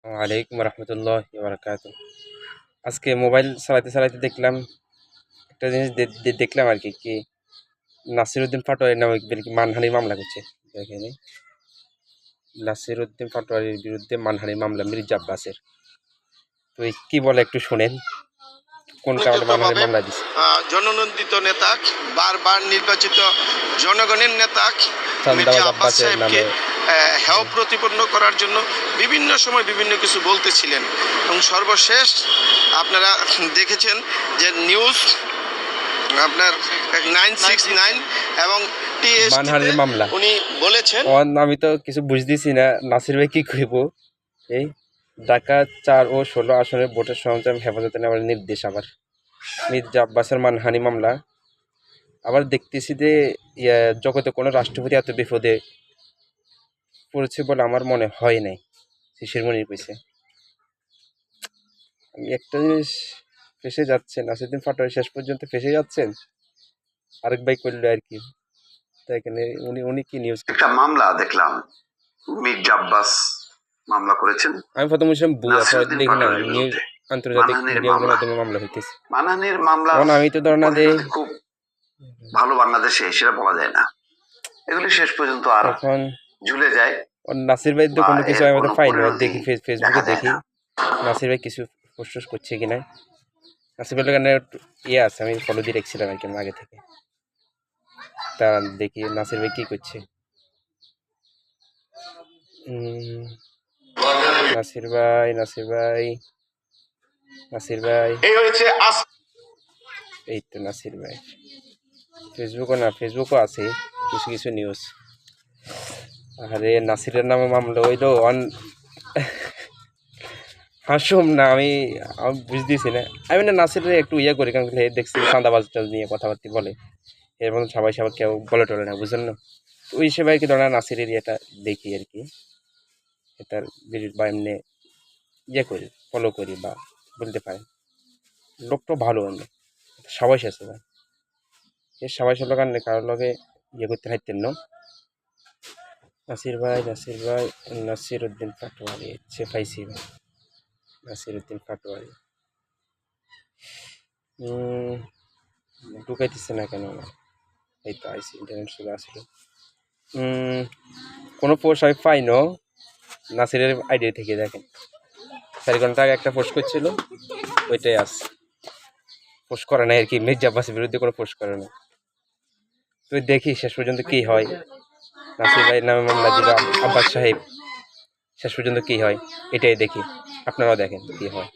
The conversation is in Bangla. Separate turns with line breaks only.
ওয়ালাইকুম রহমতুল্লাহি বারাকাতুহু। আজকে মোবাইল চালাতে চালাতে দেখলাম একটা জিনিস দেখলাম আর কি কি নাসিরউদ্দিন পাটোয়ারি নামে মানহানির মামলা করছে। দেখেন নাসিরউদ্দিন পাটোয়ারির বিরুদ্ধে মানহানির মামলা মির্জা আব্বাসের। তো কি বলে একটু শোনেন, কোন কারণে মানহানির মামলা দিচ্ছে।
জননন্দিত নেতা, বারবার নির্বাচিত জনগণের নেতা মির্জা আব্বাস সাহেবকে হেয় প্রতিপন্ন করার জন্য বিভিন্ন সময় বিভিন্ন কিছু বলতেছিলেন এবং সর্বশেষ আপনারা দেখেছেন যে নিউজ আপনার 969 এবং
মানহানির মামলা
উনি বলেছেন,
আমি তো কিছু বুঝতেছি না নাসির ভাই কি কইব। এই ঢাকা 4 ও 16 আসনের ভোটের সরঞ্জাম হেফাজতে নেওয়ার নির্দেশ। আবার মির্জা আব্বাসের মানহানি মামলা। আবার দেখতেছি যে জগতে কোনো রাষ্ট্রপতি এত বিপদে পড়েছে বলে আমার মনে হয় নাই। শিশির মনির কইছে। আমি একটা জিনিস ফেসে যাচ্ছেন, নাসিরউদ্দিন পাটোয়ারি শেষ পর্যন্ত ফেসে যাচ্ছেন। আরেক ভাই করলো আর কি। তাই এখানে উনি কি নিউজ
একটা মামলা দেখলাম, মির্জা আব্বাস মামলা করেছেন।
আমি প্রথম দেখি না নিউজ আন্তর্জাতিক মিডিয়াগুলোর মাধ্যমে মামলা হইতেছে।
মানহানির মামলা
আমি তো ধরনা দেই
খুব ভালো বাংলাদেশে সেটা বলা যায় না, এগুলি শেষ পর্যন্ত আর
এখন
ঝুলে যায়।
নাসির ভাই তো কোনো কিছু আমি তো পাই না, দেখি ফেসবুকে দেখি নাসির ভাই কিছু পোস্ট করছে কিনা। নাসির ভাইয়ের কারণে আছে, আমি ফলো দিয়ে রেখেছিলাম আর কি আগে থেকে। তা দেখি নাসির ভাই কি করছে। নাসির ভাই এই তো নাসির ভাই ফেসবুকও আছে কিছু কিছু নিউজ। আরে নাসিরের নামে মামলা হইলো হাসুম না, আমি বুঝতেছি না। আমি না নাসিরের একটু করি, কারণ দেখছি চাঁদাবাজ নিয়ে কথাবার্তা বলে, এর মধ্যে সবাই কেউ বলে টলে না, বুঝলেন না। তো ওই হিসেবে আর কি ধরেন নাসিরের এটা দেখি আর কি, এটার বিরুদ্ধে বা এমনি করি, ফলো করি বা বলতে পারেন। লোকটা ভালো এমনি সবাই শেষে ভাই, এর সবাই সব কারণে কারোর লগে করতে হাইতেন না। নাসিরউদ্দিন পাটোয়ারি পাইছি ভাই, নাসিরউদ্দিন পাটোয়ারি ঢুকাইতেছে না কেন? এই তো আইসি, ইন্টারনেট চলে আসলো। কোনো পোস্ট আমি পাই না নাসিরের আইডি থেকে। দেখেন 4 ঘন্টা আগে একটা পোস্ট করছিল, ওইটাই আসছে। পোস্ট করে না আর কি, মির্জা আব্বাসের বিরুদ্ধে কোনো পোস্ট করে না। তো দেখি শেষ পর্যন্ত কি হয়। নাসির ভাইয়ের নামে মামলা দিল আব্বাস সাহেব, শেষ পর্যন্ত কি হয় এটাই দেখি। আপনারাও দেখেন কি হয়।